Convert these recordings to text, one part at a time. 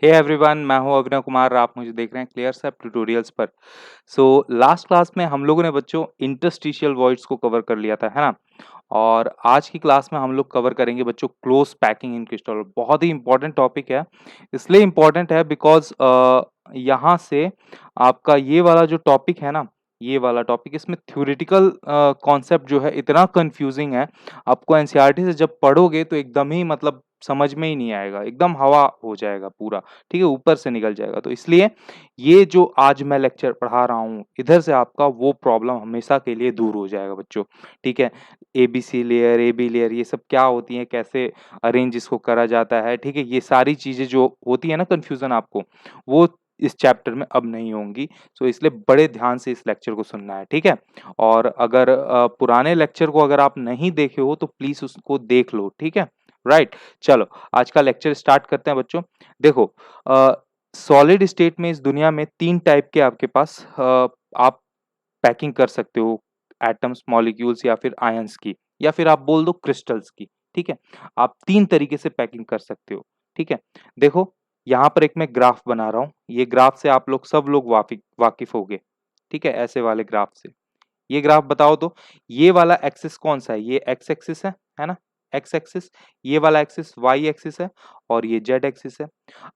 Hey everyone, मैं हूं अभिनव कुमार। आप मुझे देख रहे हैं क्लियर सैप ट्यूटोरियल्स पर। लास्ट क्लास में हम लोगों ने बच्चों इंटरस्टिशियल वॉइड्स को कवर कर लिया था, है ना। और आज की क्लास में हम लोग कवर करेंगे बच्चों क्लोज पैकिंग इन क्रिस्टल। बहुत ही इंपॉर्टेंट टॉपिक है। इसलिए इंपॉर्टेंट है बिकॉज यहाँ से आपका ये वाला जो टॉपिक है ना, ये वाला टॉपिक, इसमें थ्योरेटिकल कॉन्सेप्ट जो है इतना कंफ्यूजिंग है। आपको एनसीईआरटी से जब पढ़ोगे तो एकदम ही मतलब समझ में ही नहीं आएगा, एकदम हवा हो जाएगा पूरा, ठीक है, ऊपर से निकल जाएगा। तो इसलिए ये जो आज मैं लेक्चर पढ़ा रहा हूँ, इधर से आपका वो प्रॉब्लम हमेशा के लिए दूर हो जाएगा बच्चों, ठीक है। एबीसी लेयर, एबी लेयर, ये सब क्या होती है, कैसे अरेंज इसको करा जाता है, ठीक है, ये सारी चीजें जो होती है ना कंफ्यूजन आपको, वो इस चैप्टर में अब नहीं होंगी। सो इसलिए बड़े ध्यान से इस लेक्चर को सुनना है, ठीक है। और अगर पुराने लेक्चर को अगर आप नहीं देखे हो तो प्लीज उसको देख लो, ठीक है। राइट। चलो आज का लेक्चर स्टार्ट करते हैं बच्चों। देखो, सॉलिड स्टेट में इस दुनिया में 3 टाइप के आपके पास आप पैकिंग कर सकते हो, एटम्स, मॉलिक्यूल्स या फिर आयंस की, या फिर आप बोल दो क्रिस्टल्स की, ठीक है। आप 3 तरीके से पैकिंग कर सकते हो, ठीक है। देखो, यहाँ पर एक मैं ग्राफ बना रहा हूँ। ये ग्राफ से आप लोग सब लोग वाकिफ होगे, ठीक है, ऐसे वाले ग्राफ से। ये ग्राफ बताओ तो, ये वाला एक्सिस कौन सा है? ये एक्स एक्सिस है ना, एक्स एक्सिस। ये वाला एक्सिस वाई एक्सिस है और ये जेड एक्सिस है।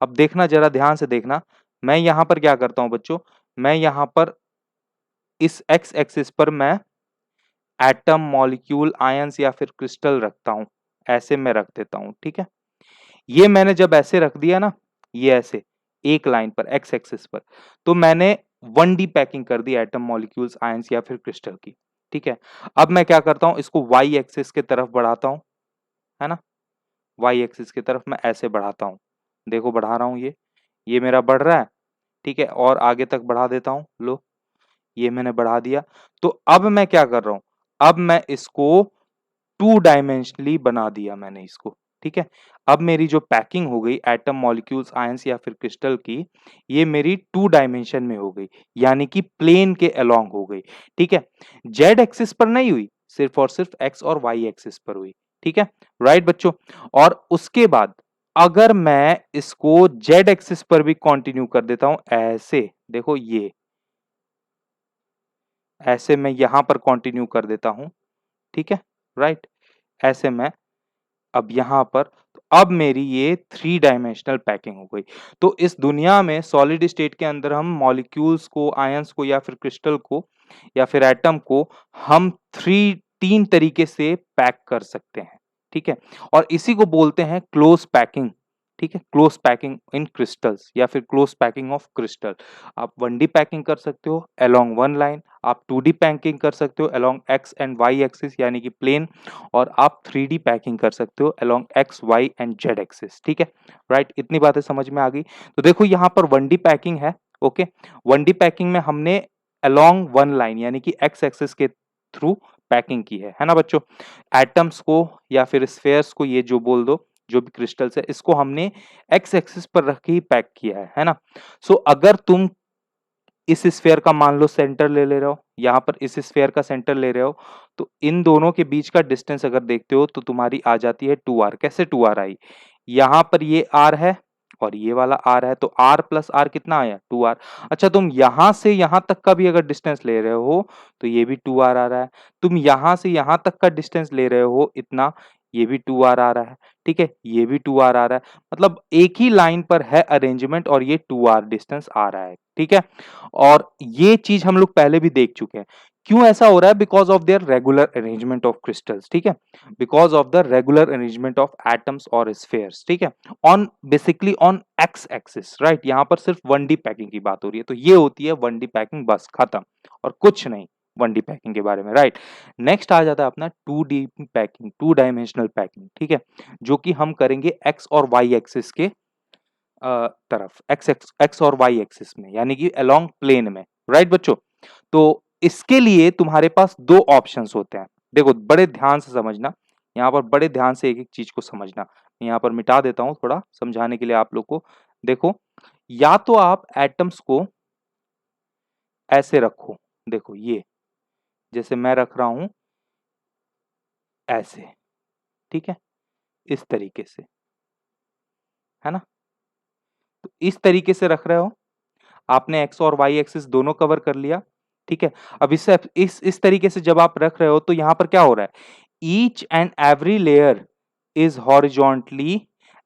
अब देखना, जरा ध्यान से देखना, मैं यहाँ पर क्या करता हूँ बच्चों, मैं यहाँ पर इस एक्स एक्सिस पर मैं एटम, मॉलिक्यूल, आयंस या फिर क्रिस्टल रखता हूँ। ऐसे मैं रख देता हूँ, ठीक है। ये मैंने जब ऐसे रख दिया ना, ये ऐसे एक लाइन पर एक्स एक्सिस पर, तो मैंने 1D पैकिंग कर दी एटम, मॉलिक्यूल्स, आयंस या फिर क्रिस्टल की, ठीक है। अब मैं क्या करता हूं, इसको वाई एक्सिस की तरफ बढ़ाता हूं, है ना। वाई एक्सिस की तरफ मैं ऐसे बढ़ाता हूं, देखो बढ़ा रहा हूं, ये मेरा बढ़ रहा है, ठीक है। और आगे तक बढ़ा देता हूं, लो ये मैंने बढ़ा दिया। तो अब मैं क्या कर रहा हूं, अब मैं इसको 2 डायमेंशनली बना दिया मैंने इसको, ठीक है। अब मेरी जो पैकिंग हो गई एटम, मॉलिक्यूल्स, आयंस या फिर क्रिस्टल की, ये मेरी 2 डायमेंशन में हो गई, यानी कि प्लेन के अलोंग हो गई, ठीक है। जेड एक्सिस पर नहीं हुई, सिर्फ और सिर्फ एक्स और वाई एक्सिस पर हुई, ठीक है। राइट बच्चों। और उसके बाद अगर मैं इसको जेड एक्सिस पर भी कंटिन्यू कर देता हूं, ऐसे देखो, ये ऐसे मैं यहां पर कंटिन्यू कर देता हूं, ठीक है। राइट। ऐसे मैं अब यहाँ पर, तो अब मेरी ये 3 डायमेंशनल पैकिंग हो गई। तो इस दुनिया में सॉलिड स्टेट के अंदर हम मॉलिक्यूल्स को, आयंस को या फिर क्रिस्टल को या फिर एटम को हम 3 तरीके से पैक कर सकते हैं, ठीक है। और इसी को बोलते हैं क्लोज पैकिंग, ठीक है। क्लोज पैकिंग इन क्रिस्टल्स या फिर क्लोज पैकिंग ऑफ क्रिस्टल। आप 1D पैकिंग कर सकते हो अलोंग वन लाइन, आप 2D पैकिंग कर सकते हो along X and Y axis यानी कि प्लेन, और आप 3D पैकिंग कर सकते हो along X, Y and Z axis, ठीक है। राइट, इतनी बातें समझ में आ गई। तो देखो यहाँ पर 1D पैकिंग है, ओके। 1D पैकिंग में हमने अलोंग वन लाइन यानी कि एक्स एक्सिस के थ्रू पैकिंग की है ना बच्चों। एटम्स को या फिर स्फेयर्स को, ये जो बोल दो, जो भी क्रिस्टल्स है, इसको हमने एक्स एक्सिस पर रख के ही पैक किया है ना। सो अगर तुम इस स्फेयर का मान लो सेंटर ले रहे हो, यहाँ पर इस स्फेयर का सेंटर ले रहे हो, तो इन दोनों के बीच का डिस्टेंस अगर देखते हो तो तुम्हारी आ जाती है 2r। कैसे 2r आई? यहाँ पर ये r है और ये वाला r है, तो r प्लस r कितना आया? 2r। अच्छा, तुम यहां से यहां तक का भी अगर डिस्टेंस ले रहे हो तो ये भी 2r आ रहा है। तुम यहां से यहां तक का डिस्टेंस ले रहे हो इतना, ये भी 2r आ रहा है, ठीक है, ये भी 2r आ रहा है। मतलब एक ही लाइन पर है अरेंजमेंट और ये 2r डिस्टेंस आ रहा है, ठीक है। और ये चीज हम लोग पहले भी देख चुके हैं। क्यों ऐसा हो रहा है? Because of their regular arrangement of crystals, ठीक है, because of the regular arrangement of atoms और स्फेयर्स, ठीक है, on basically on x axis. Right, यहां पर सिर्फ 1D पैकिंग की बात हो रही है, तो ये होती है 1D पैकिंग, बस खत्म, और कुछ नहीं 1D पैकिंग के बारे में। राइट। नेक्स्ट आ जाता है अपना 2D पैकिंग, 2 डायमेंशनल पैकिंग, ठीक है, जो कि हम करेंगे एक्स और वाई एक्सिस के तरफ, एक्स और वाई एक्सिस में, यानी कि अलोंग प्लेन में। राइट बच्चों। तो इसके लिए तुम्हारे पास 2 ऑप्शंस होते हैं। देखो बड़े ध्यान से समझना, यहाँ पर बड़े ध्यान से एक एक चीज को समझना। यहाँ पर मिटा देता हूं थोड़ा समझाने के लिए आप लोग को। देखो, या तो आप एटम्स को ऐसे रखो, देखो ये जैसे मैं रख रहा हूं ऐसे, ठीक है, इस तरीके से, है ना। तो इस तरीके से रख रहे हो, आपने एक्स और वाई एक्सिस दोनों कवर कर लिया, ठीक है। अब इससे इस तरीके से जब आप रख रहे हो तो यहां पर क्या हो रहा है, each and every layer is horizontally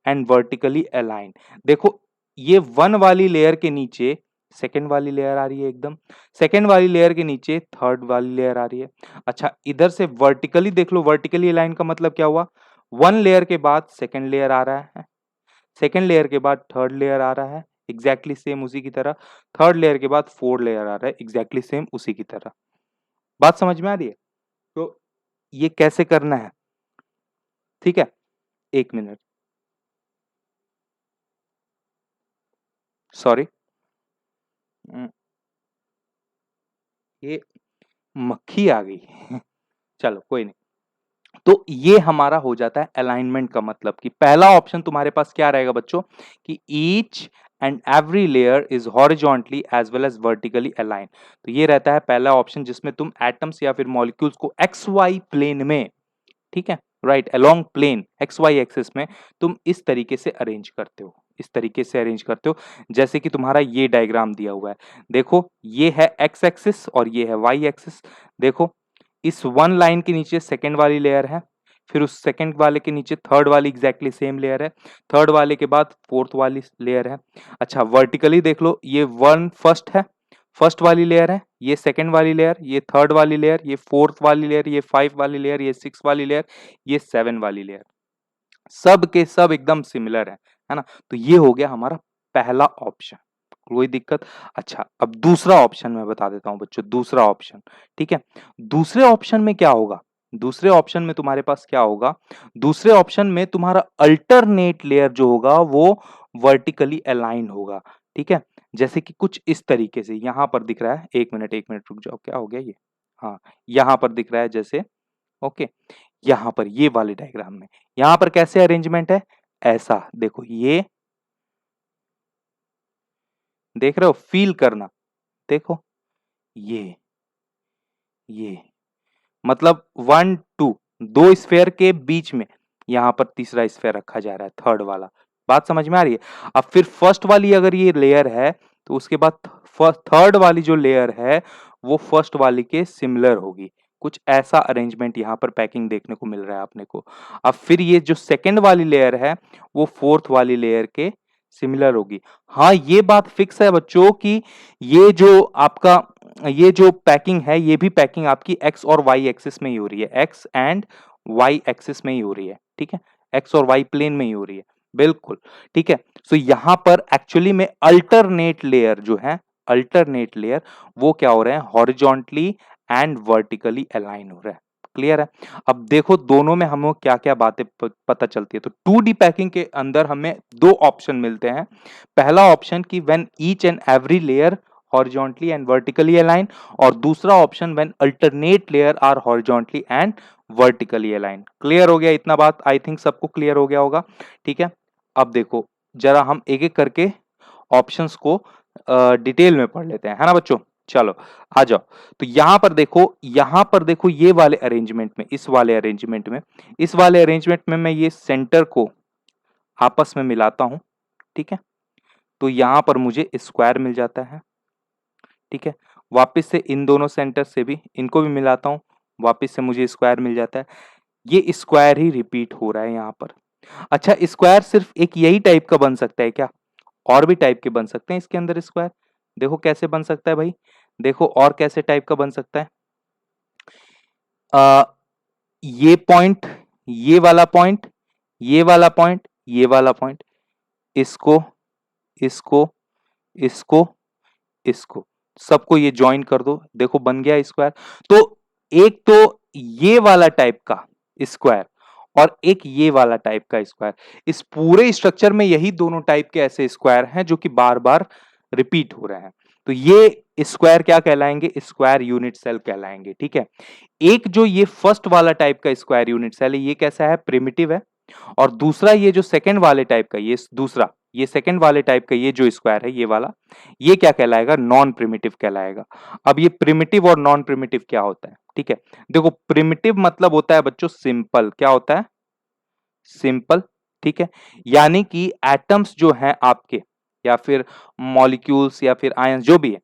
and vertically align. देखो ये वन वाली लेयर के नीचे सेकेंड वाली लेयर आ रही है, एकदम सेकेंड वाली लेयर के नीचे थर्ड वाली लेयर आ रही है। अच्छा इधर से वर्टिकली देख लो, वर्टिकली अलाइन का मतलब क्या हुआ, वन लेयर के बाद सेकेंड लेयर आ रहा है, सेकेंड लेयर के बाद थर्ड लेयर आ रहा है, एग्जैक्टली सेम उसी की तरह, थर्ड लेयर के बाद फोर्थ लेयर आ रहा है, एग्जैक्टली सेम उसी की तरह। बात समझ में आ रही है? तो ये कैसे करना है, ठीक है, एक मिनट, सॉरी, ये मक्खी आ गई चलो कोई नहीं। तो ये हमारा हो जाता है अलाइनमेंट का मतलब कि पहला ऑप्शन तुम्हारे पास क्या रहेगा बच्चों, कि each and every layer is horizontally as well as vertically align. तो ये रहता है पहला ऑप्शन जिसमें तुम एटम्स या फिर मॉलिक्यूल्स को एक्स वाई प्लेन में, ठीक है, right, along plane X Y axis में तुम इस तरीके से अरेंज करते हो, इस तरीके से अरेंज करते हो, जैसे कि तुम्हारा ये डायग्राम दिया हुआ है। देखो ये है एक्स एक्सिस और ये है वाई एक्सिस। देखो इस वन लाइन के नीचे सेकेंड वाली लेयर है, फिर उस सेकेंड वाले के नीचे थर्ड वाली एग्जैक्टली सेम लेयर है, थर्ड वाले के बाद फोर्थ वाली लेयर है। अच्छा वर्टिकली देख लो, ये वन फर्स्ट है, फर्स्ट वाली लेयर है, ये सेकंड वाली लेयर, ये थर्ड वाली लेयर, ये फोर्थ वाली लेयर, ये फाइव वाली लेयर, ये सिक्स वाली लेयर, ये सेवन वाली लेयर, सब के सब एकदम सिमिलर है ना। तो ये हो गया हमारा पहला ऑप्शन, कोई दिक्कत। अच्छा अब दूसरा ऑप्शन मैं बता देता हूं बच्चों, दूसरा ऑप्शन, ठीक है। दूसरे ऑप्शन में क्या होगा, दूसरे ऑप्शन में तुम्हारे पास क्या होगा, दूसरे ऑप्शन में तुम्हारा अल्टरनेट लेयर जो होगा वो वर्टिकली अलाइन होगा, ठीक है। जैसे कि कुछ इस तरीके से यहां पर दिख रहा है, एक मिनट रुक जाओ, क्या हो गया ये, हाँ यहां पर दिख रहा है जैसे, ओके, यहां पर ये वाले डायग्राम में यहां पर कैसे अरेंजमेंट है, ऐसा देखो, ये देख रहे हो, फील करना, देखो ये मतलब वन टू, दो स्फेयर के बीच में यहां पर तीसरा स्फेयर रखा जा रहा है, थर्ड वाला। बात समझ में आ रही है? अब फिर फर्स्ट वाली अगर ये लेयर है तो उसके बाद थर्ड वाली जो लेयर है वो फर्स्ट वाली के सिमिलर होगी, कुछ ऐसा अरेंजमेंट यहाँ पर पैकिंग देखने को मिल रहा है अपने को। अब फिर ये जो सेकेंड वाली लेयर है वो फोर्थ वाली लेयर के सिमिलर होगी। हाँ ये बात फिक्स है बच्चों कि ये जो आपका ये जो पैकिंग है ये भी पैकिंग आपकी एक्स और वाई एक्सिस में ही हो रही है, एक्स एंड वाई एक्सिस में ही हो रही है, ठीक है, एक्स और वाई प्लेन में ही हो रही है, बिल्कुल ठीक है। सो यहां पर एक्चुअली में अल्टरनेट लेयर जो है, अल्टरनेट लेयर वो क्या हो रहे हैं, हॉरिजॉन्टली एंड वर्टिकली अलाइन हो रहा है। क्लियर है? अब देखो दोनों में हमें क्या क्या बातें पता चलती है। तो 2D पैकिंग के अंदर हमें दो ऑप्शन मिलते हैं। पहला ऑप्शन कि when each and every layer horizontally and vertically aligned, और दूसरा option when alternate layer are horizontally and vertically align. Clear हो गया इतना बात, आई थिंक सबको क्लियर हो गया होगा, ठीक है। अब देखो जरा हम एक एक करके ऑप्शंस को डिटेल में पढ़ लेते हैं, है ना बच्चों। चलो आ जाओ। तो यहां पर देखो, यहां पर देखो ये वाले अरेंजमेंट में, इस वाले अरेंजमेंट में, इस वाले अरेंजमेंट में मैं ये सेंटर को आपस में मिलाता हूं, ठीक है। तो यहां पर मुझे स्क्वायर मिल जाता है, ठीक है। वापस से इन दोनों सेंटर से भी इनको भी मिलाता हूं, वापस से मुझे स्क्वायर मिल जाता है। ये स्क्वायर ही रिपीट हो रहा है यहाँ पर। अच्छा स्क्वायर सिर्फ एक यही टाइप का बन सकता है क्या, और भी टाइप के बन सकते हैं इसके अंदर स्क्वायर। देखो कैसे बन सकता है भाई, देखो और कैसे टाइप का बन सकता है। आ, ये पॉइंट, ये वाला पॉइंट, ये वाला पॉइंट, ये वाला पॉइंट, इसको इसको इसको इसको सबको ये ज्वाइन कर दो, देखो बन गया स्क्वायर। तो एक तो ये वाला टाइप का स्क्वायर और एक ये वाला टाइप का स्क्वायर, इस पूरे स्ट्रक्चर में यही दोनों टाइप के ऐसे स्क्वायर हैं जो कि बार बार रिपीट हो रहे हैं। तो ये स्क्वायर क्या कहलाएंगे, स्क्वायर यूनिट सेल कहलाएंगे, ठीक है। एक जो ये फर्स्ट वाला टाइप का स्क्वायर यूनिट सेल है ये कैसा है, प्रिमिटिव है। और दूसरा ये जो सेकंड वाले टाइप का, ये दूसरा, ये सेकंड वाले टाइप का ये जो स्क्वायर है ये वाला, ये क्या कहलाएगा, नॉन प्रिमिटिव कहलाएगा। अब ये प्रिमिटिव और नॉन प्रिमिटिव क्या होता है, ठीक है। देखो प्रिमिटिव मतलब होता है बच्चों सिंपल, क्या होता है, सिंपल, ठीक है। यानी कि एटम्स जो हैं आपके, या फिर मॉलिक्यूल्स या फिर आयंस जो भी है,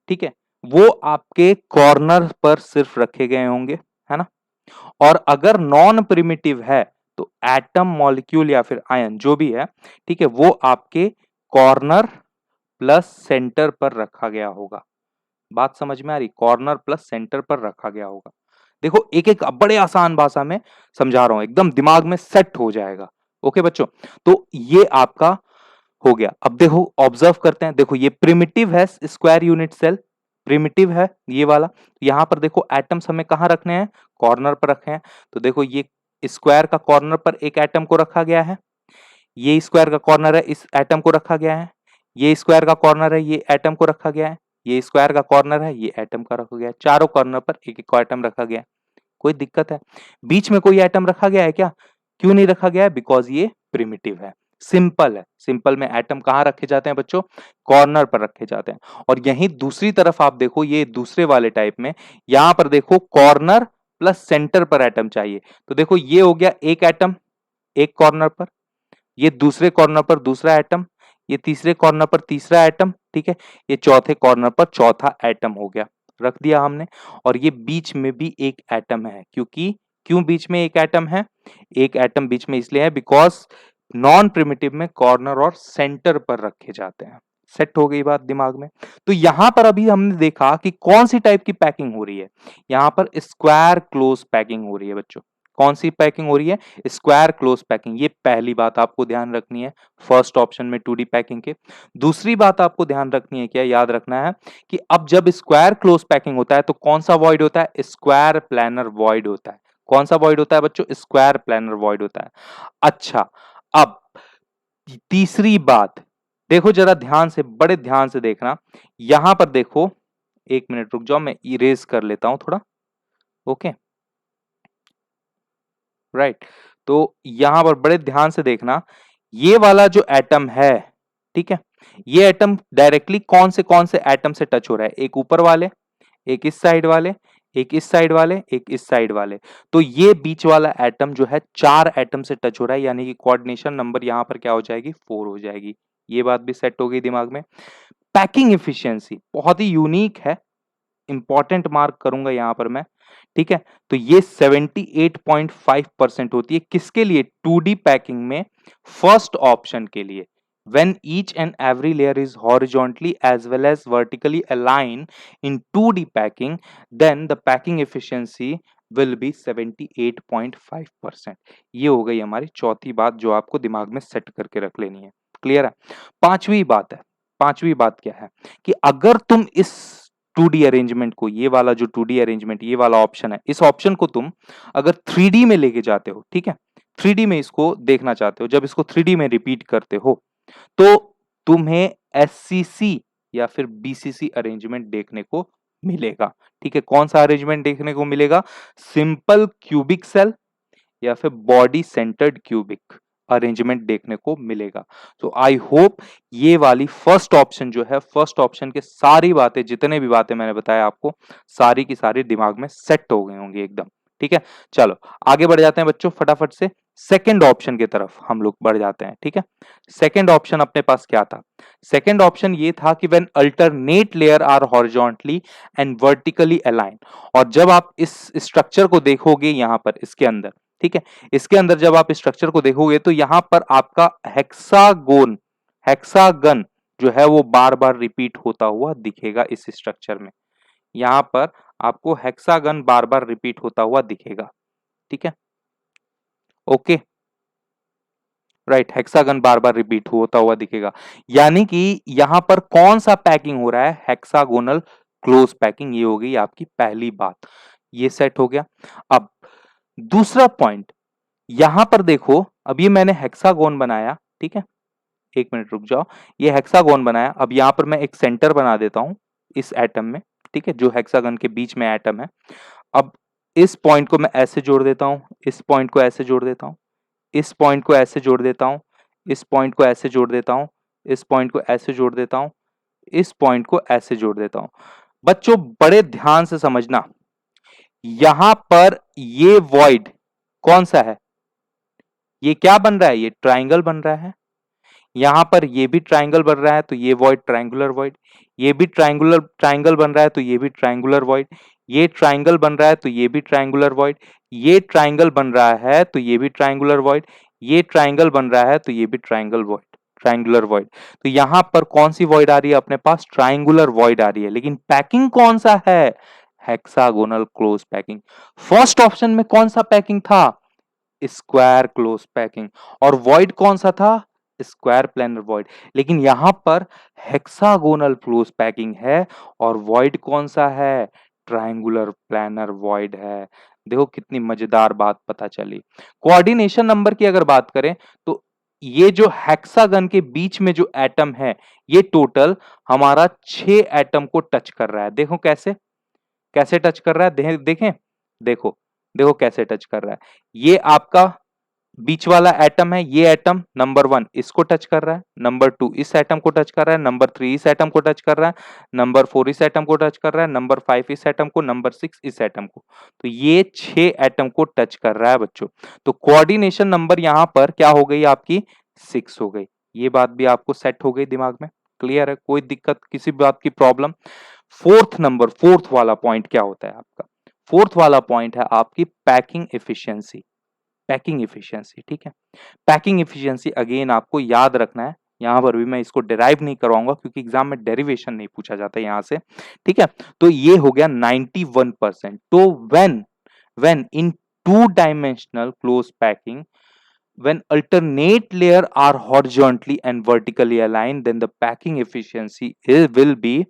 ठीक है, वो आपके कॉर्नर पर सिर्फ रखे गए होंगे, है ना? और अगर नॉन प्रिमिटिव है तो एटम, मॉलिक्यूल या फिर आयन जो भी है, ठीक है, वो आपके कॉर्नर प्लस सेंटर पर रखा गया होगा। बात समझ में आ रही? कॉर्नर प्लस सेंटर पर रखा गया होगा। देखो एक एक बड़े आसान भाषा में समझा रहा हूं, एकदम दिमाग में सेट हो जाएगा। ओके बच्चों, तो ये आपका हो गया। अब देखो ऑब्जर्व करते हैं, देखो ये प्रिमिटिव है स्क्वायर यूनिट सेल, प्रिमिटिव है ये वाला। यहां पर देखो एटम्स हमें कहां रखने हैं? कॉर्नर पर रखे हैं। तो देखो ये स्क्वायर का कॉर्नर पर एक एटम को रखा गया है, ये स्क्वायर का कॉर्नर है, इस एटम को रखा गया है, ये स्क्वायर का कॉर्नर है, ये एटम को रखा गया है, ये स्क्वायर का कॉर्नर है, ये एटम का रखा गया है। चारों कॉर्नर पर एक एक एटम रखा गया है। कोई दिक्कत है? बीच में कोई एटम रखा गया है क्या? क्यों नहीं रखा गया है? बिकॉज ये प्रिमिटिव है। सिंपल है। सिंपल में एटम कहां रखे जाते हैं बच्चों? कॉर्नर पर रखे जाते हैं। और यहीं दूसरी तरफ आप देखो, ये दूसरे वाले टाइप में यहां पर देखो कॉर्नर प्लस सेंटर पर एटम चाहिए। तो देखो ये हो गया एक एटम एक कॉर्नर पर, ये दूसरे कॉर्नर पर दूसरा एटम, ये तीसरे कॉर्नर पर तीसरा एटम, ठीक है, ये चौथे कॉर्नर पर चौथा एटम हो गया, रख दिया हमने। और ये बीच में भी एक एटम है, क्योंकि क्यों बीच में एक एटम है? एक एटम बीच में इसलिए है बिकॉज नॉन प्रिमिटिव में कॉर्नर और सेंटर पर रखे जाते हैं। सेट हो गई बात दिमाग में? तो यहां पर अभी हमने देखा कि कौन सी टाइप की पैकिंग हो रही है। यहां पर स्क्वायर क्लोज पैकिंग हो रही है बच्चों। कौन सी पैकिंग हो रही है? Square close packing. ये पहली बात आपको ध्यान रखनी है फर्स्ट ऑप्शन में 2D पैकिंग के। दूसरी बात आपको ध्यान रखनी है, क्या याद रखना है कि अब जब स्क्वायर क्लोज पैकिंग होता है तो कौन सा वॉइड होता है? स्क्वायर प्लैनर वॉइड होता है। कौन सा वॉइड होता है बच्चों? स्क्वायर प्लैनर वॉइड होता है। अच्छा, अब तीसरी बात देखो, जरा ध्यान से, बड़े ध्यान से देखना। यहां पर देखो, एक मिनट रुक जाओ, मैं इरेज कर लेता हूं थोड़ा। Okay, right. तो यहां पर बड़े ध्यान से देखना, ये वाला जो एटम है, ठीक है, ये एटम डायरेक्टली कौन से एटम से टच हो रहा है? एक ऊपर वाले, एक इस साइड वाले, एक इस साइड वाले, एक इस साइड वाले। तो ये बीच वाला एटम जो है 4 एटम से टच हो रहा है, यानी कि कोऑर्डिनेशन नंबर यहां पर क्या हो जाएगी? 4 हो जाएगी। ये बात भी सेट हो गई दिमाग में। पैकिंग एफिशिएंसी बहुत ही यूनिक है, इंपॉर्टेंट मार्क करूंगा यहां पर मैं, ठीक है। तो ये 78.5% होती है किसके लिए? 2D पैकिंग में फर्स्ट ऑप्शन के लिए। when each and every layer is horizontally as well as vertically aligned in 2D packing, then the packing efficiency will be 78.5%। ये हो गई हमारी चौथी बात जो आपको दिमाग में सेट करके रख लेनी है। क्लियर है? पांचवी बात है, पांचवी बात क्या है कि अगर तुम इस 2D अरेंजमेंट को, ये वाला जो 2D अरेंजमेंट, ये वाला ऑप्शन है, इस ऑप्शन को तुम अगर 3D में लेके जाते हो, ठीक है, 3D में इसको देखना चाहते हो, जब इसको 3D में रिपीट करते हो तो तुम्हें एससीसी या फिर बीसीसी अरेंजमेंट देखने को मिलेगा। ठीक है, कौन सा अरेंजमेंट देखने को मिलेगा? सिंपल क्यूबिक सेल या फिर बॉडी सेंटर्ड क्यूबिक अरेंजमेंट देखने को मिलेगा। तो आई होप ये वाली फर्स्ट ऑप्शन जो है, फर्स्ट ऑप्शन के सारी बातें, जितने भी बातें मैंने बताया आपको, सारी की सारी दिमाग में सेट हो गई होंगी एकदम। ठीक है, चलो आगे बढ़ जाते हैं बच्चों फटाफट से। सेकेंड ऑप्शन की तरफ हम लोग बढ़ जाते हैं। ठीक है, सेकेंड ऑप्शन अपने पास क्या था? सेकेंड ऑप्शन ये था कि when alternate layer are horizontally and vertically align. और जब आप इस स्ट्रक्चर को देखोगे यहां पर इसके अंदर, ठीक है, इसके अंदर जब आप स्ट्रक्चर को देखोगे तो यहां पर आपका हेक्सागोन, हेक्सागन जो है वो बार बार रिपीट होता हुआ दिखेगा इस स्ट्रक्चर में। यहां पर आपको हेक्सागन बार बार रिपीट होता हुआ दिखेगा। ठीक है, ओके, राइट, हेक्सागन बार बार रिपीट होता हुआ दिखेगा। यानी कि यहां पर कौन सा पैकिंग हो रहा है? Hexagonal close packing. ये हो गई आपकी पहली बात, ये सेट हो गया। अब दूसरा पॉइंट, यहां पर देखो, अब ये मैंने हेक्सागोन बनाया, ठीक है, एक मिनट रुक जाओ, ये हेक्सागोन बनाया। अब यहां पर मैं एक सेंटर बना देता हूं इस एटम में, ठीक है, जो हेक्सागन के बीच में एटम है। अब इस पॉइंट को मैं ऐसे जोड़ देता हूं, इस पॉइंट को ऐसे जोड़ देता हूं, इस पॉइंट को ऐसे जोड़ देता हूं, इस पॉइंट को ऐसे जोड़ देता हूं, इस पॉइंट को ऐसे जोड़ देता हूं, इस पॉइंट को ऐसे जोड़ देता हूं। बच्चों बड़े ध्यान से समझना, यहां पर ये वॉइड कौन सा है? ये क्या बन रहा है? ये ट्राइंगल बन रहा है। यहाँ पर ये भी ट्राइंगल बन रहा है तो ये वॉइड ट्राइंगुलर वॉइड, ये भी ट्राइंगल बन रहा है तो ये भी ट्राइंगुलर वॉइड, ये ट्राइंगल बन रहा है तो ये भी ट्राइंगुलर वॉइड, ये ट्राइंगल बन रहा है तो ये भी ट्राइंगुलर वॉइड, ये ट्राइंगल बन रहा है तो ये भी ट्राइंगल वॉइड, ट्राइंगुलर वॉइड। तो यहाँ पर कौन सी वॉइड आ रही है अपने पास? ट्राइंगुलर वॉइड आ रही है। लेकिन पैकिंग कौन सा है? Hexagonal close packing. First option में कौन सा पैकिंग था? Square close packing. और वॉइड कौन सा था? Square planar void. लेकिन यहां पर हेक्सागोनल क्लोज पैकिंग है और वॉइड कौन सा है? ट्रायंगुलर प्लेनर वॉइड है। देखो कितनी मजेदार बात पता चली। कोऑर्डिनेशन नंबर की अगर बात करें तो ये जो हेक्सागन के बीच में जो एटम है ये टोटल हमारा 6 एटम को टच कर रहा है। देखो कैसे कैसे टच कर रहा है, देखें, देखो देखो कैसे टच कर रहा है। ये आपका बीच वाला एटम है, ये एटम नंबर 1 इसको टच कर रहा है, नंबर 2 इस एटम को टच कर रहा है, नंबर 3 इस एटम को टच कर रहा है, नंबर 4 इस एटम को टच कर रहा है, नंबर 5 इस एटम को, नंबर 6 इस एटम को। तो ये 6 एटम को टच कर रहा है बच्चों। तो कोऑर्डिनेशन नंबर यहां पर क्या हो गई आपकी? 6 हो गई। ये बात भी आपको सेट हो गई दिमाग में, क्लियर है? कोई दिक्कत, किसी बात की प्रॉब्लम? फोर्थ वाला पॉइंट क्या होता है आपका? फोर्थ वाला पॉइंट है आपकी पैकिंग एफिशिएंसी। पैकिंग एफिशिएंसी, ठीक है। पैकिंग एफिशिएंसी अगेन आपको याद रखना है। यहां पर भी मैं इसको डिराइव नहीं करवाऊंगा क्योंकि एग्जाम में डेरिवेशन नहीं पूछा जाता यहां से, ठीक है। तो ये हो गया 91%। तो when in two dimensional close packing, when alternate layer are horizontally and vertically aligned, then the packing efficiency will be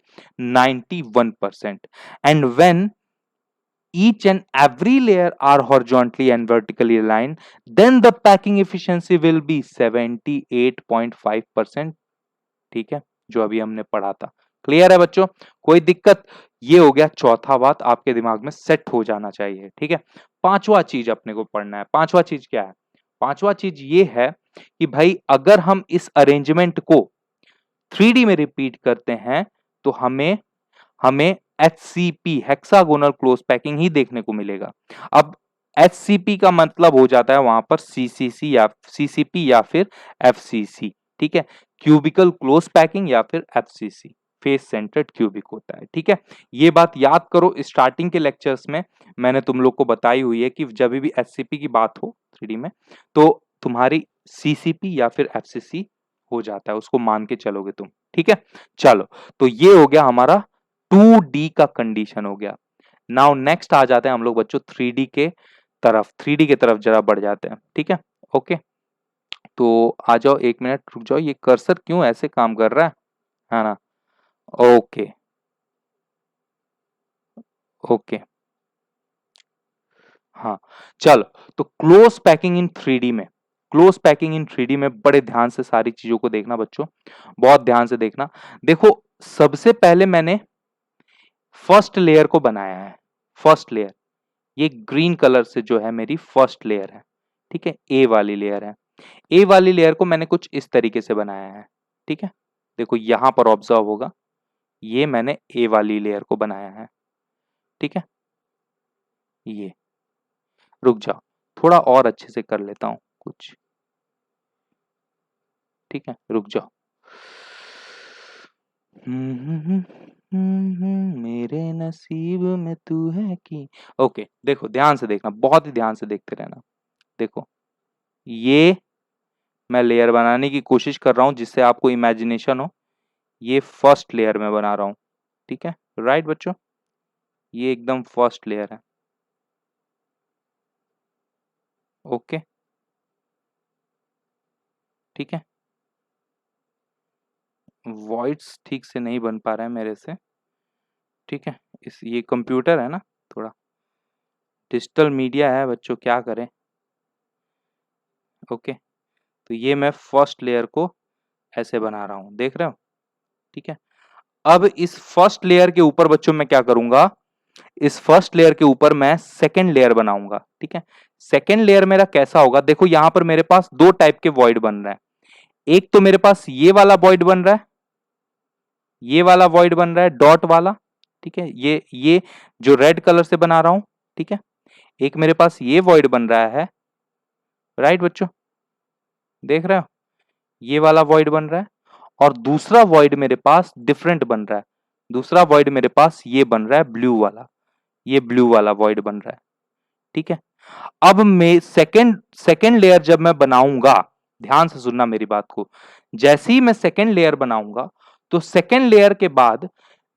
91%. And when each and every layer are horizontally and vertically aligned, then the packing efficiency will be 78.5%। ठीक है, जो अभी हमने पढ़ा था। Clear है बच्चों? कोई दिक्कत? ये हो गया चौथा बात, आपके दिमाग में सेट हो जाना चाहिए, ठीक है। पांचवा चीज अपने को पढ़ना है। पांचवा चीज क्या है? पांचवा चीज ये है कि भाई अगर हम इस अरेंजमेंट को 3D में रिपीट करते हैं तो हमें हमें HCP हेक्सागोनल क्लोज पैकिंग ही देखने को मिलेगा। अब HCP का मतलब हो जाता है वहां पर CCC या CCP या फिर FCC, ठीक है। क्यूबिकल क्लोज पैकिंग या फिर FCC, फेस सेंटर्ड क्यूबिक होता है, ठीक है। ये बात याद करो, स्टार्टिंग के लेक्चर्स में मैंने तुम लोग को बताई हुई है कि जब भी HCP की बात हो 3D में तो तुम्हारी CCP या फिर FCC हो जाता है, उसको मान के चलोगे तुम, ठीक है। चलो, तो ये हो गया हमारा 2D का कंडीशन हो गया। नाउ नेक्स्ट आ जाते हैं हम लोग बच्चों 3D के तरफ। 3D के तरफ जरा बढ़ जाते हैं, ठीक है। ओके, तो आ जाओ, 1 मिनट रुक जाओ। ये कर्सर क्यों ऐसे काम कर रहा है ना? ओके ओके, हाँ, चलो। तो क्लोज पैकिंग इन 3D में, क्लोज पैकिंग इन 3D में बड़े ध्यान से सारी चीजों को देखना बच्चों, बहुत ध्यान से देखना। देखो, सबसे पहले मैंने फर्स्ट लेयर को बनाया है। फर्स्ट लेयर, ये ग्रीन कलर से जो है मेरी फर्स्ट लेयर है, ठीक है। ए वाली लेयर है। ए वाली लेयर को मैंने कुछ इस तरीके से बनाया है, ठीक है। देखो यहां पर ऑब्जर्व होगा, ये मैंने ए वाली लेयर को बनाया है, ठीक है। ये, रुक जाओ, थोड़ा और अच्छे से कर लेता हूं कुछ, ठीक है, रुक जाओ। मेरे नसीब में तू है कि, ओके, देखो ध्यान से देखना, बहुत ही ध्यान से देखते रहना। देखो, ये मैं लेयर बनाने की कोशिश कर रहा हूं जिससे आपको इमेजिनेशन हो। ये फर्स्ट लेयर में बना रहा हूं, ठीक है, राइट बच्चों? ये एकदम फर्स्ट लेयर है, ओके, ठीक है। वॉइड्स ठीक से नहीं बन पा रहा है मेरे से, ठीक है। इस ये कंप्यूटर है ना, थोड़ा डिजिटल मीडिया है बच्चों, क्या करें। ओके, तो ये मैं फर्स्ट लेयर को ऐसे बना रहा हूं, देख रहे हो, ठीक है। अब इस फर्स्ट लेयर के ऊपर बच्चों मैं क्या करूंगा, इस फर्स्ट लेयर के ऊपर मैं सेकेंड लेयर बनाऊंगा, ठीक है। सेकेंड लेयर मेरा कैसा होगा? देखो यहां पर मेरे पास दो टाइप के वॉइड बन रहे हैं। एक तो मेरे पास ये वाला वॉइड बन रहा है, ये वाला वॉइड बन रहा है डॉट वाला, ठीक है। ये जो रेड कलर से बना रहा हूं, ठीक है। एक मेरे पास ये वॉइड बन रहा है, राइट बच्चों, देख रहे हो? ये वाला वॉइड बन रहा है और दूसरा वॉइड मेरे पास डिफरेंट बन रहा है। दूसरा वॉइड मेरे पास ये बन रहा है ब्लू वाला, ये ब्लू वाला वॉइड बन रहा है, ठीक है। अब मैं सेकंड सेकंड लेयर जब मैं बनाऊंगा, ध्यान से सुनना मेरी बात को, जैसे ही मैं सेकंड लेयर बनाऊंगा तो सेकंड लेयर के बाद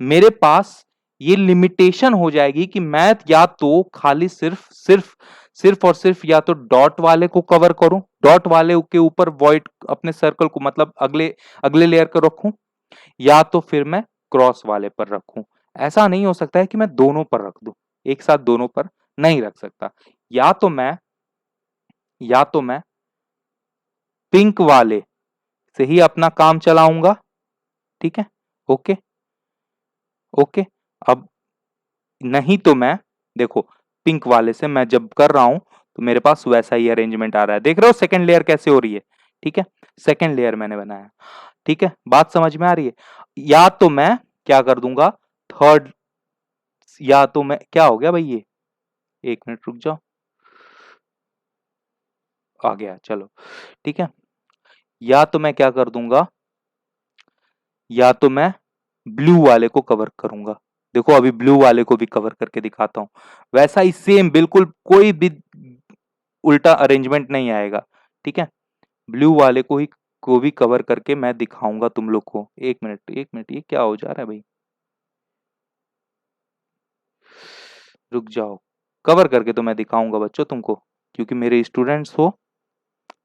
मेरे पास ये लिमिटेशन हो जाएगी कि मैं या तो खाली सिर्फ सिर्फ सिर्फ और सिर्फ या तो डॉट वाले को कवर करूं, डॉट वाले के ऊपर वॉइड अपने सर्कल को मतलब अगले अगले लेयर को रखूं, या तो फिर मैं क्रॉस वाले पर रखूं। ऐसा नहीं हो सकता है कि मैं दोनों पर रख दूं, एक साथ दोनों पर नहीं रख सकता। या तो मैं या तो मैं पिंक वाले से ही अपना काम चलाऊंगा, ठीक है, ओके ओके। अब नहीं तो मैं, देखो, पिंक वाले से मैं जब कर रहा हूं तो मेरे पास वैसा ही अरेंजमेंट आ रहा है, देख रहे हो सेकंड लेयर कैसे हो रही है, ठीक है। सेकंड लेयर मैंने बनाया, ठीक है, बात समझ में आ रही है। या तो मैं क्या कर दूंगा, थर्ड, या तो मैं, क्या हो गया भाई ये, एक मिनट रुक जाओ, आ गया, चलो ठीक है। या तो मैं क्या कर दूंगा, या तो मैं ब्लू वाले को कवर करूंगा। देखो अभी ब्लू वाले को भी कवर करके दिखाता हूं, वैसा ही सेम बिल्कुल, कोई भी उल्टा अरेंजमेंट नहीं आएगा, ठीक है। ब्लू वाले को भी कवर करके मैं दिखाऊंगा तुम लोग को। एक मिनट एक मिनट, ये क्या हो जा रहा है भाई, रुक जाओ, कवर करके तो मैं दिखाऊंगा बच्चों तुमको, क्योंकि मेरे स्टूडेंट्स हो,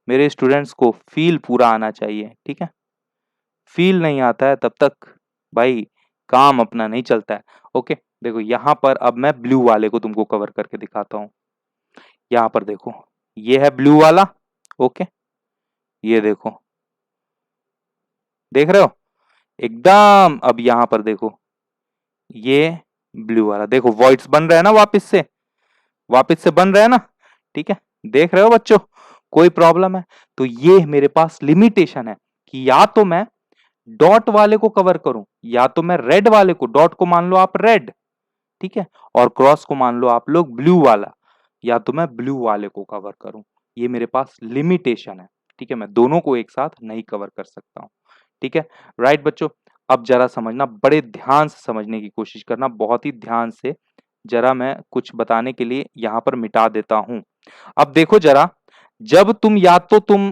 मेरे स्टूडेंट्स को फील पूरा आना चाहिए, ठीक है। फील नहीं आता है तब तक भाई काम अपना नहीं चलता है, ओके। देखो यहां पर अब मैं ब्लू वाले को तुमको कवर करके दिखाता हूं। यहां पर देखो, ये है ब्लू वाला, ओके, ये देखो, देख रहे हो एकदम। अब यहां पर देखो, ये ब्लू वाला, देखो वॉइड्स बन रहे हैं ना, वापस से बन रहे हैं ना, ठीक है। देख रहे हो बच्चों, कोई प्रॉब्लम है? तो ये मेरे पास लिमिटेशन है कि या तो मैं डॉट वाले को कवर करूं, या तो मैं रेड वाले को, डॉट को मान लो आप रेड, ठीक है, और क्रॉस को मान लो आप लोग ब्लू वाला, या तो मैं ब्लू वाले को कवर करूं। ये मेरे पास लिमिटेशन है, ठीक है, मैं दोनों को एक साथ नहीं कवर कर सकता हूं, ठीक है। राइट बच्चों, अब जरा समझना, बड़े ध्यान से समझने की कोशिश करना, बहुत ही ध्यान से। जरा मैं कुछ बताने के लिए यहां पर मिटा देता हूं। अब देखो जरा, जब तुम या तो तुम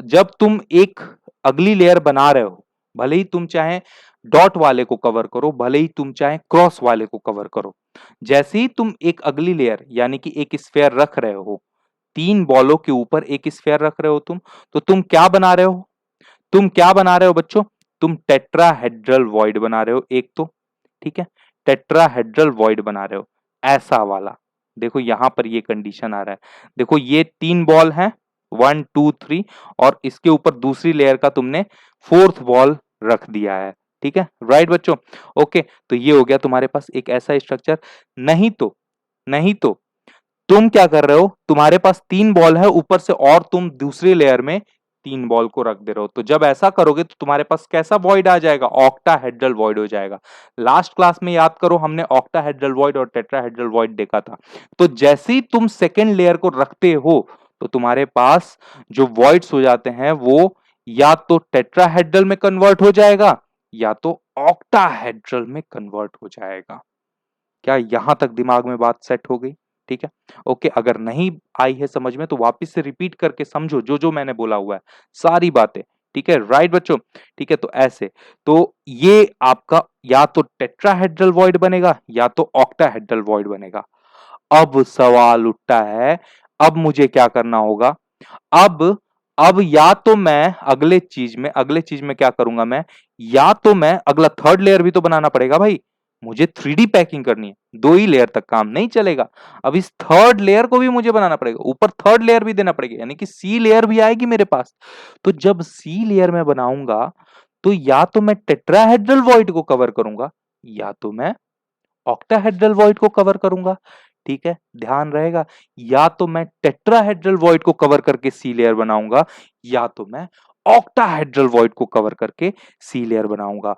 जब तुम एक अगली लेयर बना रहे हो, भले ही तुम चाहे डॉट वाले को कवर करो, भले ही तुम चाहे क्रॉस वाले को कवर करो, जैसे ही तुम एक अगली लेयर यानी कि एक स्फेयर रख रहे हो, तीन बॉलों के ऊपर एक स्फेयर रख रहे हो तुम, तो तुम क्या बना रहे हो, तुम क्या बना रहे हो बच्चों, तुम टेट्राहेड्रल वॉइड बना रहे हो एक तो, ठीक है, टेट्राहेड्रल वॉइड बना रहे हो, ऐसा वाला। देखो यहां पर ये कंडीशन आ रहा है, देखो ये तीन बॉल हैं, 1 2 3, और इसके ऊपर दूसरी लेयर का तुमने फोर्थ बॉल रख दिया है, ठीक है, राइट बच्चों, ओके। तो ये हो गया तुम्हारे पास एक ऐसा स्ट्रक्चर। नहीं तो तुम क्या कर रहे हो, तुम्हारे पास तीन बॉल है ऊपर से, और तुम दूसरी लेयर में तीन बॉल को रख दे रहे हो, तो जब ऐसा करोगे तो तुम्हारे पास कैसा वॉइड आ जाएगा, ऑक्टाहेड्रल वॉइड हो जाएगा। लास्ट क्लास में याद करो, हमने ऑक्टाहेड्रल वॉइड और टेट्राहेड्रल वॉइड देखा था। तो जैसे ही तुम सेकेंड लेयर को रखते हो तो तुम्हारे पास जो वॉइड्स हो जाते हैं वो या तो टेट्राहेड्रल में कन्वर्ट हो जाएगा, या तो ऑक्टाहेड्रल में कन्वर्ट हो जाएगा। क्या यहां तक दिमाग में बात सेट हो गई? ठीक है, ओके। अगर नहीं आई है समझ में तो वापस से रिपीट करके समझो जो जो मैंने बोला हुआ है, सारी बातें, ठीक है, राइट बच्चों। ठीक है, तो ऐसे, तो ये आपका या तो टेट्राहेड्रल वॉइड बनेगा या तो ऑक्टाहेड्रल वॉइड बनेगा। अब सवाल उठता है, अब मुझे क्या करना होगा, अब अब या तो मैं अगले चीज में क्या करूंगा, मैं या तो मैं अगला थर्ड लेयर भी तो बनाना पड़ेगा भाई, मुझे 3D पैकिंग करनी है, दो ही लेयर तक काम नहीं चलेगा। अब इस थर्ड लेयर को भी मुझे बनाना पड़ेगा, ऊपर थर्ड लेयर भी देना पड़ेगा, यानी कि सी लेयर भी आएगी मेरे पास। तो जब सी लेयर में बनाऊंगा तो या तो मैं टेट्राहेड्रल वॉइड को कवर करूंगा, या तो मैं ऑक्टाहेड्रल वॉइड को कवर करूंगा, ठीक है, ध्यान रहेगा। या तो मैं टेट्राहेड्रल वॉइड को कवर करके सी लेयर बनाऊंगा, या तो मैं ऑक्टाहेड्रल वॉइड को कवर करके सी लेयर बनाऊंगा।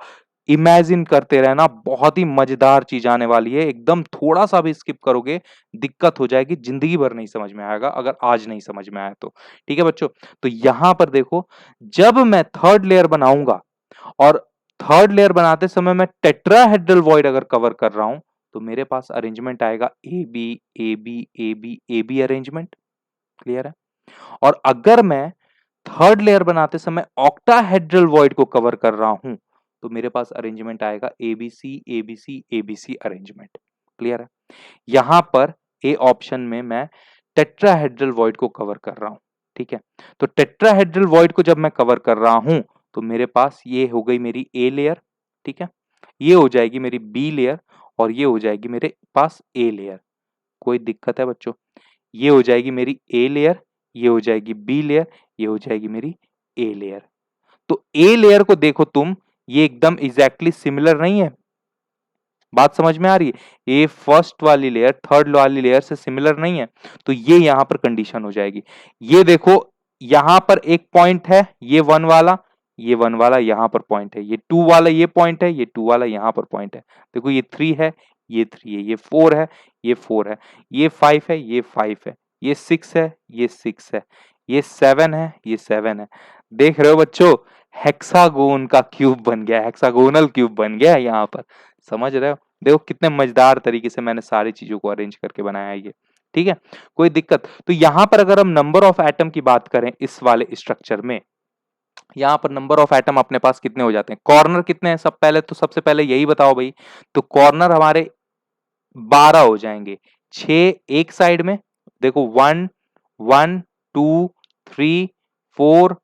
इमेजिन करते रहना, बहुत ही मजेदार चीज आने वाली है। एकदम थोड़ा सा भी स्किप करोगे दिक्कत हो जाएगी, जिंदगी भर नहीं समझ में आएगा अगर आज नहीं समझ में आया तो। ठीक है बच्चों, तो यहां पर देखो, जब मैं थर्ड लेयर बनाऊंगा और थर्ड लेयर बनाते समय मैं टेट्राहेड्रल वॉइड अगर कवर कर रहा हूं, तो मेरे पास अरेंजमेंट आएगा A B A B A B A B arrangement. Clear है? और अगर मैं थर्ड लेयर बनाते समय ऑक्टाहेड्रल वॉइड को कवर कर रहा हूं, तो मेरे पास अरेंजमेंट आएगा ABC ABC ABC arrangement. Clear है? यहां पर ए ऑप्शन में मैं टेट्राहेड्रल वॉइड को कवर कर रहा हूं। ठीक है, तो टेट्राहेड्रल वॉइड को जब मैं कवर कर रहा हूं, तो मेरे पास ये हो गई मेरी ए लेयर। ठीक है, ये हो जाएगी मेरी बी लेयर और ये हो जाएगी मेरे पास ए लेयर। कोई दिक्कत है बच्चों? ये हो जाएगी मेरी ए लेयर, ये हो जाएगी बी लेयर, ये हो जाएगी मेरी ए लेयर। तो ए लेयर को देखो तुम, ये एकदम एग्जैक्टली सिमिलर नहीं है। बात समझ में आ रही है? ये फर्स्ट वाली लेयर थर्ड वाली लेयर से सिमिलर नहीं है, तो ये यहां पर कंडीशन हो जाएगी। ये देखो, यहां पर एक पॉइंट है, ये वन वाला, ये वन वाला यहां पर पॉइंट है, ये टू वाला ये पॉइंट है, ये टू वाला यहां पर पॉइंट है। देखो ये थ्री है, ये थ्री है, ये फोर है, ये फोर है, ये फाइव है, ये फाइव है, ये सिक्स है, ये सिक्स है, ये सेवन है, ये सेवन है। देख रहे हो बच्चों, हेक्सागोन का क्यूब बन गया, हेक्सागोनल क्यूब बन गया यहाँ पर। समझ रहे हो? देखो कितने मजेदार तरीके से मैंने सारी चीजों को अरेंज करके बनाया है ये। ठीक है, कोई दिक्कत? तो यहां पर अगर हम नंबर ऑफ एटम की बात करें इस वाले स्ट्रक्चर में, यहां पर नंबर ऑफ एटम अपने पास कितने हो जाते हैं? कॉर्नर कितने हैं? सबसे पहले यही बताओ भाई। तो कॉर्नर हमारे 12 हो जाएंगे, 6 एक साइड में। देखो one, one, two, three, four,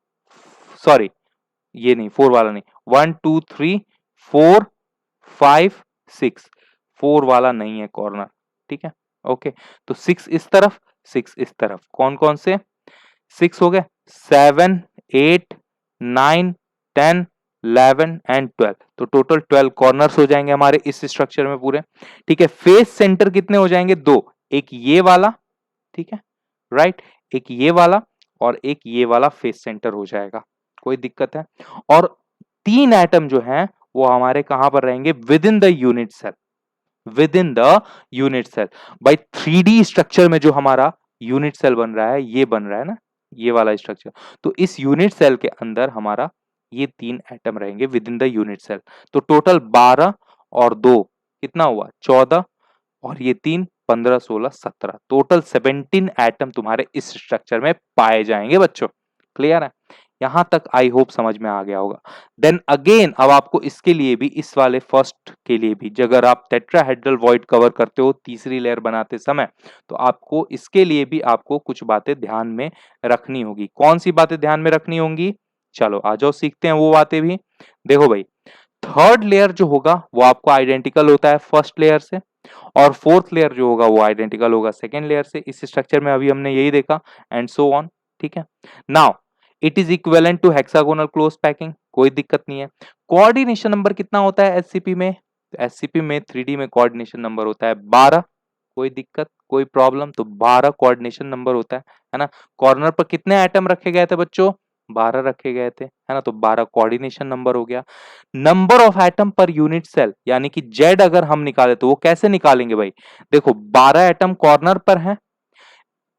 sorry ये नहीं, फोर वाला नहीं, one two three four five six, four वाला नहीं है कॉर्नर। ठीक है, ओके। तो सिक्स इस तरफ, सिक्स इस तरफ, कौन कौन से? सिक्स हो गए, सेवन, एट, नाइन, 10, 11 एंड 12। तो टोटल 12 कॉर्नर्स हो जाएंगे हमारे इस स्ट्रक्चर में पूरे। ठीक है, फेस सेंटर कितने हो जाएंगे? दो, एक ये वाला, ठीक है, राइट, एक ये वाला और एक ये वाला फेस सेंटर हो जाएगा। कोई दिक्कत है? और तीन एटम जो हैं वो हमारे कहां पर रहेंगे? Within the unit cell, within the unit cell. भाई 3D स्ट्रक्चर में जो हमारा यूनिट सेल बन रहा है, ये बन रहा है ना, ये वाला स्ट्रक्चर, तो इस यूनिट सेल के अंदर हमारा ये तीन एटम रहेंगे within the unit cell. तो टोटल 12 और 2 कितना हुआ? 14 और ये तीन 15, 16, 17, टोटल 17 एटम तुम्हारे इस स्ट्रक्चर में पाए जाएंगे बच्चों। क्लियर है? यहां तक आई होप समझ में आ गया होगा। देन अगेन अब आपको इसके लिए भी, इस वाले फर्स्ट के लिए भी, अगर आप टेट्राहेड्रल वॉइड कवर करते हो तीसरी लेयर बनाते समय, तो आपको इसके लिए भी आपको कुछ बातें ध्यान में रखनी होगी। कौन सी बातें ध्यान में रखनी होंगी? चलो आ जाओ सीखते हैं वो बातें भी। देखो भाई, थर्ड लेयर जो होगा वो आपको आइडेंटिकल होता है फर्स्ट लेयर से, और फोर्थ लेयर जो होगा वो आइडेंटिकल होगा सेकेंड लेयर से। इस स्ट्रक्चर में अभी हमने यही देखा, एंड सो ऑन। ठीक है, now it is equivalent to hexagonal close packing, कोई दिक्कत नहीं है। कोऑर्डिनेशन नंबर कितना होता है एससीपी में? एससीपी में 3D में कोऑर्डिनेशन नंबर होता है 12। कोई दिक्कत, कोई प्रॉब्लम? तो 12 कोऑर्डिनेशन नंबर होता है ना। कॉर्नर पर कितने आइटम रखे गए थे बच्चों? 12 रखे गए थे, है ना, तो 12 कोऑर्डिनेशन नंबर हो गया। Number of atom per unit cell, यानी कि जेड अगर हम निकाले तो वो कैसे निकालेंगे भाई? देखो 12 एटम कॉर्नर पर है,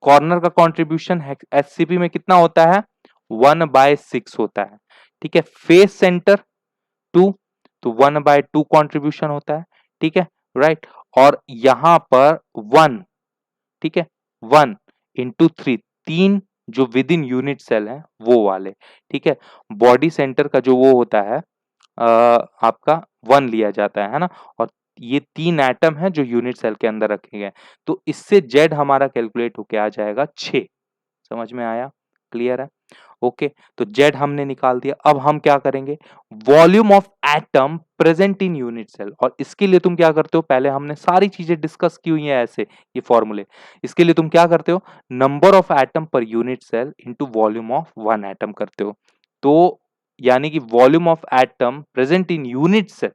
कॉर्नर का कंट्रीब्यूशन एससीपी में कितना होता है? 1/6 होता है। ठीक है, फेस सेंटर 2, तो 1/2 कंट्रीब्यूशन होता है। ठीक है, राइट, और यहां पर 1, ठीक है, 1 इंटू 3, तीन जो विद इन यूनिट सेल है वो वाले। ठीक है, बॉडी सेंटर का जो वो होता है आपका 1 लिया जाता है ना, और ये तीन एटम है जो यूनिट सेल के अंदर रखे गए, तो इससे जेड हमारा कैलकुलेट होके आ जाएगा 6। समझ में आया? क्लियर है? ओके, तो जेड हमने निकाल दिया। अब हम क्या करेंगे? Volume of atom present in unit cell, और इसके लिए तुम क्या करते हो? पहले हमने सारी चीजें डिस्कस की हुई है ऐसे, ये फॉर्मूले। इसके लिए तुम क्या करते हो? Number of atom per unit cell into volume of one atom करते हो। तो यानी कि volume of atom present in unit cell,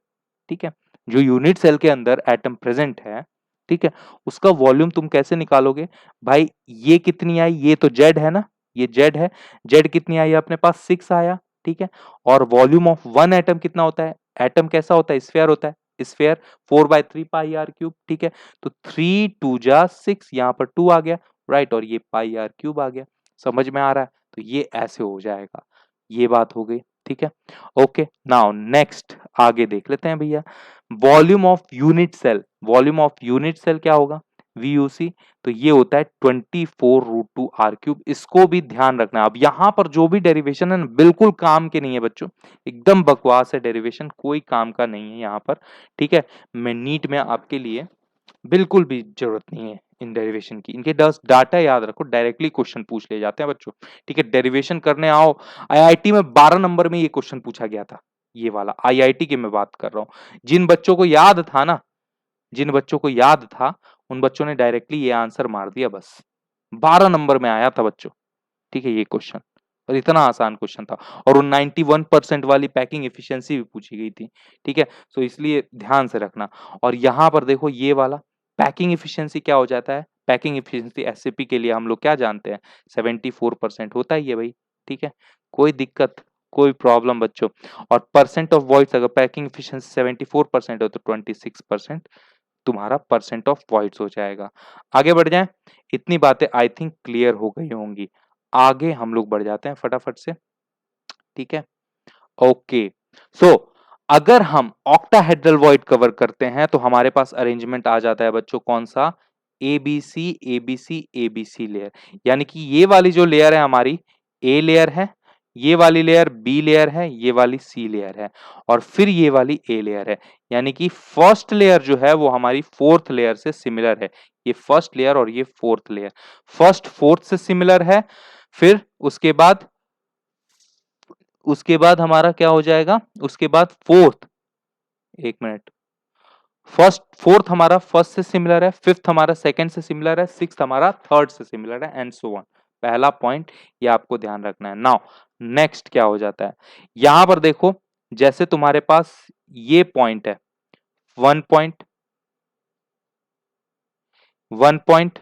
ठीक है, जो यूनिट सेल के अंदर एटम प्रेजेंट है, ठीक है, उसका वॉल्यूम तुम कैसे निकालोगे? भाई ये कितनी आई? ये तो जेड है ना, ये जेड है। जेड कितनी आई अपने पास? 6 आया। ठीक है, और वॉल्यूम ऑफ वन एटम कितना होता है? एटम कैसा होता है? स्फीयर होता है। स्फीयर 4/3 पाई आर क्यूब, ठीक है। तो 3 2 जा 6, यहाँ पर 2 आ गया, राइट, और ये पाई आर क्यूब आ गया। समझ में आ रहा है? तो ये ऐसे हो जाएगा। ये बात हो गई, ठीक है। ओके, नाउ नेक्स्ट आगे देख लेते हैं भैया। Volume of unit cell, volume of unit cell क्या होगा? VUC। तो ये होता है 24√2 आर क्यूब। इसको भी ध्यान रखना है। अब यहाँ पर जो भी डेरिवेशन है ना, बिल्कुल काम के नहीं है बच्चों, एकदम बकवास है डेरिवेशन, कोई काम का नहीं है यहाँ पर, ठीक है। मैं नीट में आपके लिए बिल्कुल भी जरूरत नहीं है इन डेरिवेशन की। इनके डाटा याद रखो, डायरेक्टली क्वेश्चन पूछ ले जाते हैं बच्चों, ठीक है। डेरिवेशन करने आओ, IIT में 12 नंबर में ये क्वेश्चन पूछा गया था, ये वाला IIT की मैं बात कर रहा हूँ। जिन बच्चों को याद था ना, जिन बच्चों को याद था, उन बच्चों ने डायरेक्टली ये आंसर मार दिया बस। 12 नंबर में आया था बच्चों, ठीक है, ये क्वेश्चन, और इतना आसान क्वेश्चन था। और वो 91% वाली पैकिंग एफिशिएंसी भी पूछी गई थी, ठीक है। सो इसलिए ध्यान से रखना। और यहाँ पर देखो ये वाला पैकिंग एफिशिएंसी क्या हो जाता है? पैकिंग एफिशिएंसी एसएपी के लिए हम लोग क्या जानते हैं? 74% होता ही है भाई, ठीक है। कोई दिक्कत, कोई प्रॉब्लम बच्चों। और परसेंट ऑफ वॉइड्स, अगर पैकिंग एफिशिएंसी 74% हो तो 26% तुम्हारा परसेंट ऑफ वॉइड्स हो जाएगा। आगे बढ़ जाएं। इतनी बातें आई थिंक क्लियर हो गई होंगी। आगे हम लोग बढ़ जाते हैं फटाफट से, ठीक है। ओके, सो अगर हम ऑक्टाहेड्रल वॉइड कवर करते हैं तो हमारे पास अरेंजमेंट आ जाता है बच्चों, कौन सा? ABC ABC ABC layer. यानी कि ये वाली जो लेयर है हमारी, ए लेयर है, ये वाली लेयर बी लेयर है, ये वाली सी लेयर है, और फिर ये वाली ए लेयर है। यानी कि फर्स्ट लेयर जो है वो हमारी फोर्थ लेयर से सिमिलर है। ये फर्स्ट लेयर और ये फोर्थ लेयर, फर्स्ट फोर्थ से सिमिलर है। फिर उसके बाद हमारा क्या हो जाएगा? उसके बाद फोर्थ, एक मिनट, फर्स्ट फोर्थ हमारा फर्स्ट से सिमिलर है, फिफ्थ हमारा सेकंड से सिमिलर है, सिक्स्थ हमारा थर्ड से सिमिलर है, एंड सो ऑन। पहला पॉइंट ये आपको ध्यान रखना है। नाउ नेक्स्ट क्या हो जाता है? यहां पर देखो, जैसे तुम्हारे पास ये पॉइंट है, 1 पॉइंट, 1 पॉइंट,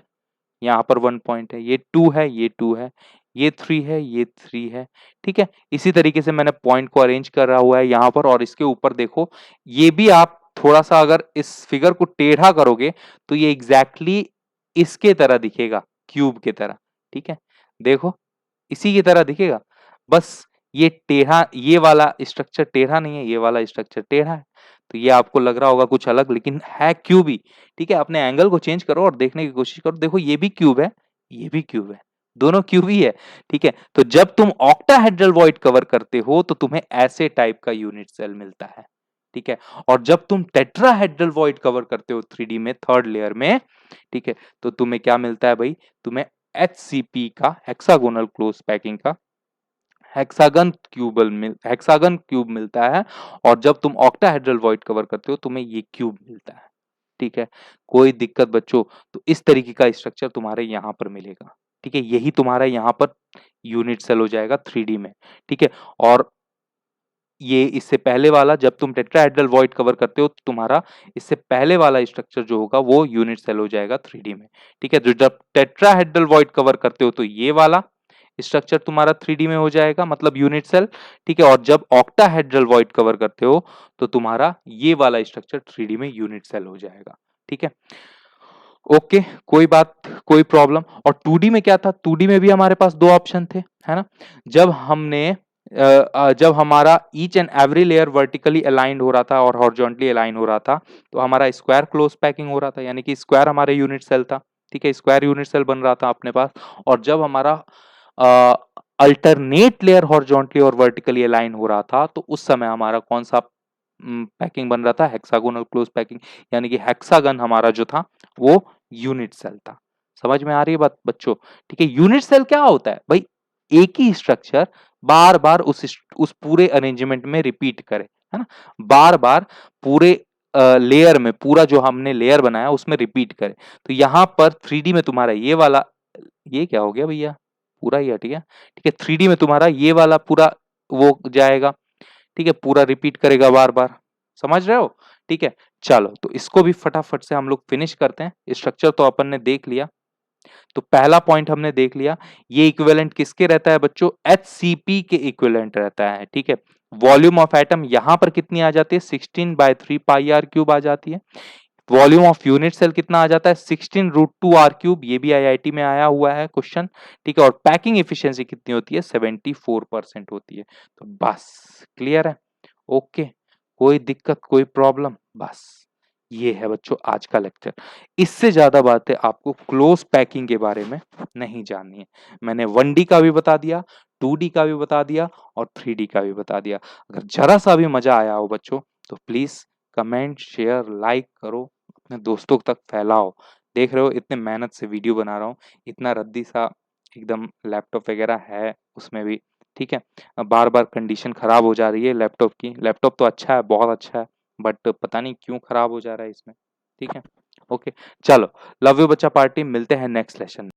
यहाँ पर 1 पॉइंट है, ये 2 है, ये 2 है, ये 3 है, ये 3 है, ठीक है। इसी तरीके से मैंने पॉइंट को अरेंज करा हुआ है यहाँ पर। और इसके ऊपर देखो, ये भी आप थोड़ा सा अगर इस फिगर को टेढ़ा करोगे तो ये एग्जैक्टली इसके तरह दिखेगा, क्यूब के तरह, ठीक है। देखो, इसी की तरह दिखेगा, बस ये टेढ़ा, ये वाला स्ट्रक्चर टेढ़ा नहीं है, ये वाला स्ट्रक्चर टेढ़ा है। तो ये आपको लग रहा होगा कुछ अलग, लेकिन है क्यूब ही, ठीक है। अपने एंगल को चेंज करो और देखने की कोशिश करो, देखो ये भी क्यूब है, ये भी क्यूब है, दोनों क्यूब ही है, ठीक है। तो जब तुम ऑक्टाहेड्रल वॉइड कवर करते हो तो तुम्हें ऐसे टाइप का यूनिट सेल मिलता है, ठीक है। और जब तुम टेट्राहेड्रल वॉइड कवर करते हो 3D में, थर्ड लेयर में, ठीक है, तो तुम्हें क्या मिलता है भाई? तुम्हें HCP का, हेक्सागोनल क्लोज पैकिंग का हेक्सागन क्यूब मिलता है। और जब तुम ऑक्टाहेड्रल वॉइड कवर करते हो तुम्हें ये क्यूब मिलता है, ठीक है। कोई दिक्कत बच्चों? तो इस तरीके का स्ट्रक्चर तुम्हारे यहाँ पर मिलेगा, ठीक है। यही तुम्हारा यहाँ पर यूनिट सेल हो जाएगा 3D में, ठीक है। और ये इससे पहले वाला, जब तुम टेट्राहेड्रल वॉइड कवर करते हो तो तुम्हारा इससे पहले वाला स्ट्रक्चर जो होगा वो यूनिट सेल हो जाएगा 3D में, ठीक है। तो जब टेट्राहेड्रल वॉइड कवर करते हो तो ये वाला स्ट्रक्चर तुम्हारा 3D में हो जाएगा, मतलब यूनिट सेल, ठीक है। और जब ऑक्टाहेड्रल वॉइड कवर करते हो तो तुम्हारा ये वाला स्ट्रक्चर 3D में यूनिट सेल हो जाएगा, ठीक है। ओके, कोई बात, कोई प्रॉब्लम। और 2D में क्या था? 2D में भी हमारे पास दो ऑप्शन थे, है ना। जब हमने जब हमारा each and every layer vertically aligned हो रहा था और हॉरिजॉन्टली अलाइन हो रहा था, तो हमारा स्क्वायर क्लोज पैकिंग हो रहा था, यानी कि स्क्वायर हमारे यूनिट सेल था, ठीक है। स्क्वायर यूनिट सेल बन रहा था अपने पास। और जब हमारा अल्टरनेट लेयर हॉरिजॉन्टली और वर्टिकली अलाइन हो रहा था, तो उस समय हमारा कौन सा पैकिंग बन रहा था? हेक्सागोनल क्लोज पैकिंग, यानी कि हेक्सागन हमारा जो था वो यूनिट सेल था। समझ में आ रही है बात बच्चों? ठीक है। यूनिट सेल क्या होता है भाई? एक ही स्ट्रक्चर बार बार उस पूरे अरेंजमेंट में रिपीट करे, है ना। बार बार पूरे लेयर में, पूरा जो हमने लेयर बनाया उसमें रिपीट करे। तो यहाँ पर 3D में तुम्हारा ये वाला, ये क्या हो गया भैया? पूरा ही हट गया, ठीक है। 3D में तुम्हारा ये वाला पूरा वो जाएगा, ठीक है, पूरा रिपीट करेगा बार बार। समझ रहे हो? ठीक है। चलो, तो इसको भी फटाफट से हम लोग फिनिश करते हैं। स्ट्रक्चर तो अपन ने देख लिया, तो पहला पॉइंट हमने देख लिया। ये इक्विवेलेंट किसके रहता है बच्चों? HCP के इक्विवेलेंट रहता है, ठीक है। वॉल्यूम ऑफ एटम यहाँ पर कितनी आ जाती है 16/3 पाई आर क्यूब आ जाती है। वॉल्यूम ऑफ यूनिट सेल कितना आ जाता है 16√2 आर क्यूब, ये भी आईआईटी में आया हुआ है क्वेश्चन, ठीक है। और पैकिंग एफिशिएंसी कितनी होती है 74% होती है। तो बस क्लियर है, ओके, कोई दिक्कत कोई प्रॉब्लम, बस ये है बच्चों आज का लेक्चर। इससे ज्यादा बातें आपको क्लोज पैकिंग के बारे में नहीं जाननी है। मैंने 1D का भी बता दिया, 2D का भी बता दिया और 3D का भी बता दिया। अगर जरा सा भी मजा आया हो बच्चों तो प्लीज कमेंट शेयर लाइक करो, अपने दोस्तों तक फैलाओ। देख रहे हो इतने मेहनत से वीडियो बना रहा हूँ, इतना रद्दी सा एकदम लैपटॉप वगैरह है उसमें भी, ठीक है। बार बार कंडीशन खराब हो जा रही है लैपटॉप की। लैपटॉप तो अच्छा है, बहुत अच्छा है, बट पता नहीं क्यों खराब हो जा रहा है इसमें, ठीक है। ओके, चलो, लव यू बच्चा पार्टी, मिलते हैं नेक्स्ट लेसन में।